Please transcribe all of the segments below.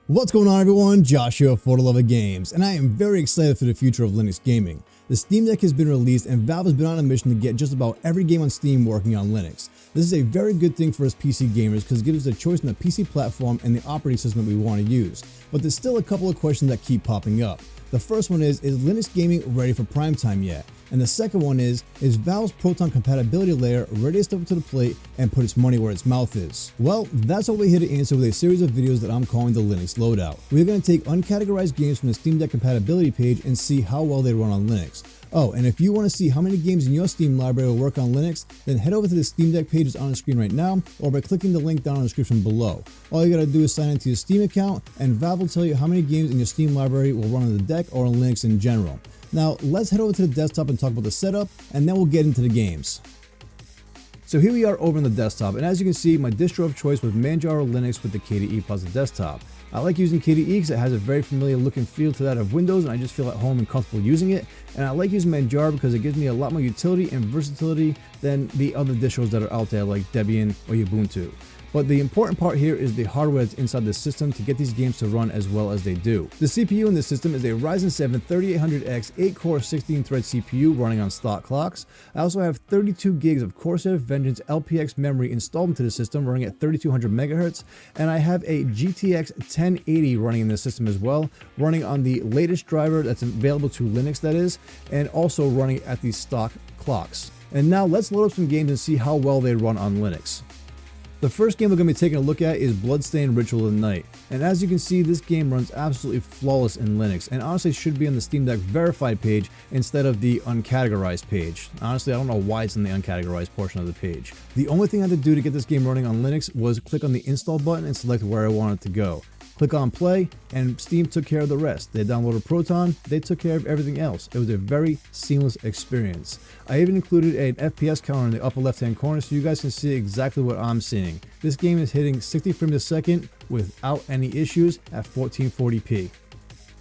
What's going on, everyone? Josh here for the Love of Games, and I am very excited for the future of Linux gaming. The Steam Deck has been released and Valve has been on a mission to get just about every game on Steam working on Linux. This is a very good thing for us PC gamers because it gives us a choice in the PC platform and the operating system that we want to use. But there's still a couple of questions that keep popping up. The first one is Linux gaming ready for prime time yet? And the second one is Valve's Proton compatibility layer ready to step up to the plate and put its money where its mouth is? Well, that's what we're here to answer with a series of videos that I'm calling the Linux Loadout. We're going to take uncategorized games from the Steam Deck compatibility page and see how well they run on Linux. Oh, and if you want to see how many games in your Steam library will work on Linux, then head over to the Steam Deck pages on the screen right now, or by clicking the link down in the description below. All you gotta do is sign into your Steam account, and Valve will tell you how many games in your Steam library will run on the deck or on Linux in general. Now, let's head over to the desktop and talk about the setup, and then we'll get into the games. So here we are over on the desktop, and as you can see, my distro of choice was Manjaro Linux with the KDE Plus desktop. I like using KDE because it has a very familiar look and feel to that of Windows, and I just feel at home and comfortable using it. And I like using Manjaro because it gives me a lot more utility and versatility than the other distros that are out there like Debian or Ubuntu. But the important part here is the hardware that's inside the system to get these games to run as well as they do. The CPU in this system is a Ryzen 7 3800X 8-core 16-thread CPU running on stock clocks. I also have 32 gigs of Corsair Vengeance LPX memory installed into the system running at 3200 MHz, and I have a GTX 1080 running in the system as well, running on the latest driver that's available to Linux, that is, and also running at the stock clocks. And now let's load up some games and see how well they run on Linux. The first game we're going to be taking a look at is Bloodstained Ritual of the Night, and as you can see, this game runs absolutely flawless in Linux, and honestly should be on the Steam Deck verified page instead of the uncategorized page. Honestly, I don't know why it's in the uncategorized portion of the page. The only thing I had to do to get this game running on Linux was click on the install button and select where I want it to go. Click on play, and Steam took care of the rest. They downloaded Proton, they took care of everything else. It was a very seamless experience. I even included an FPS counter in the upper left hand corner so you guys can see exactly what I'm seeing. This game is hitting 60 frames a second without any issues at 1440p.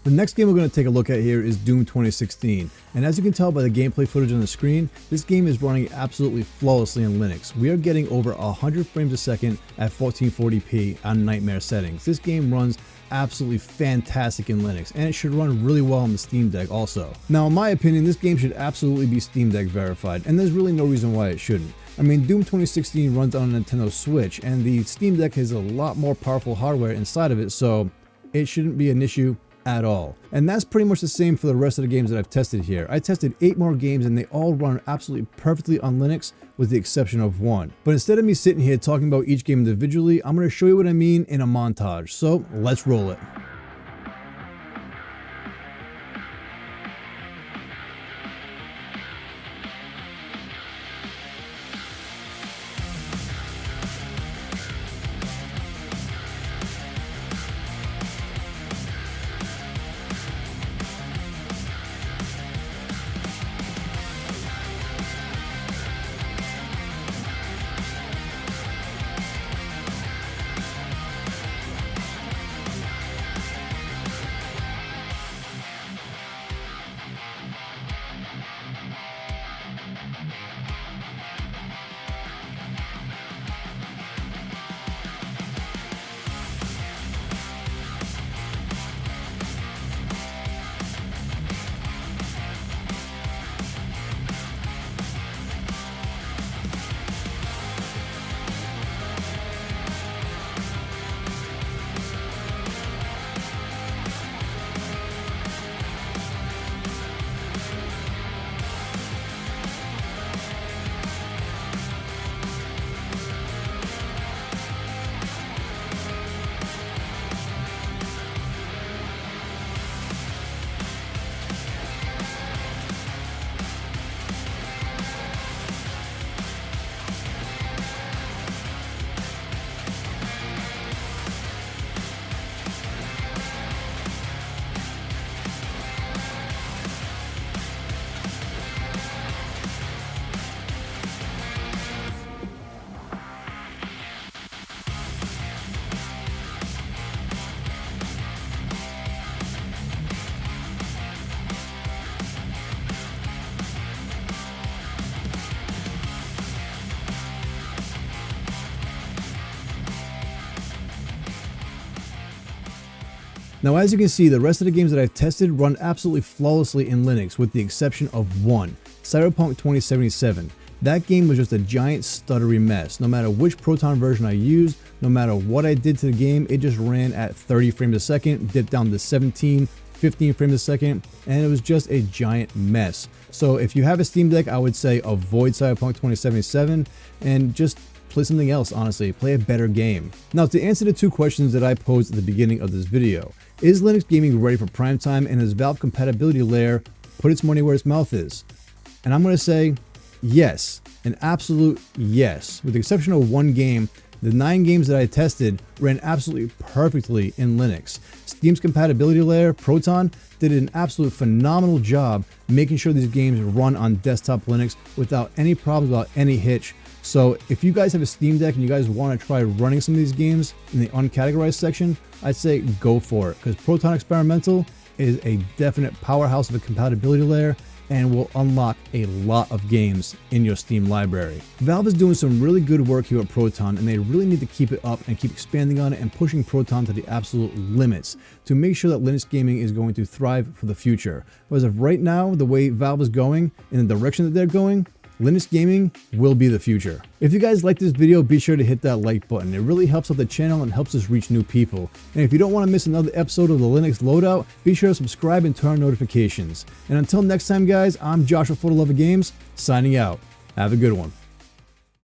The next game we're going to take a look at here is Doom 2016, and as you can tell by the gameplay footage on the screen, this game is running absolutely flawlessly in Linux. We are getting over 100 frames a second at 1440p on nightmare settings. This game runs absolutely fantastic in Linux, and it should run really well on the Steam Deck also. Now, in my opinion, this game should absolutely be Steam Deck verified, and there's really no reason why it shouldn't. I mean, Doom 2016 runs on a Nintendo Switch, and the Steam Deck has a lot more powerful hardware inside of it, so it shouldn't be an issue at all. And that's pretty much the same for the rest of the games that I've tested here. I tested 8 more games and they all run absolutely perfectly on Linux with the exception of one. But instead of me sitting here talking about each game individually, I'm going to show you what I mean in a montage. So let's roll it. Now, as you can see, the rest of the games that I've tested run absolutely flawlessly in Linux with the exception of one, Cyberpunk 2077. That game was just a giant stuttery mess. No matter which Proton version I used, no matter what I did to the game, it just ran at 30 frames a second, dipped down to 17, 15 frames a second, and it was just a giant mess. So if you have a Steam Deck, I would say avoid Cyberpunk 2077 and just play something else, honestly. Play a better game. Now, to answer the two questions that I posed at the beginning of this video, is Linux gaming ready for prime time, and has Valve compatibility layer put its money where its mouth is? And I'm going to say yes, an absolute yes. With the exception of one game, the 9 games that I tested ran absolutely perfectly in Linux. Steam's compatibility layer, Proton, did an absolute phenomenal job making sure these games run on desktop Linux without any problems, without any hitch. So if you guys have a Steam Deck and you guys want to try running some of these games in the uncategorized section, I'd say go for it, because Proton Experimental is a definite powerhouse of a compatibility layer and will unlock a lot of games in your Steam library. Valve is doing some really good work here at Proton, and they really need to keep it up and keep expanding on it and pushing Proton to the absolute limits to make sure that Linux gaming is going to thrive for the future. But as of right now, the way Valve is going, in the direction that they're going, Linux gaming will be the future. If you guys like this video, be sure to hit that like button. It really helps out the channel and helps us reach new people. And if you don't want to miss another episode of the Linux Loadout, be sure to subscribe and turn on notifications. And until next time, guys, I'm Joshua for the Love of Games, signing out. Have a good one.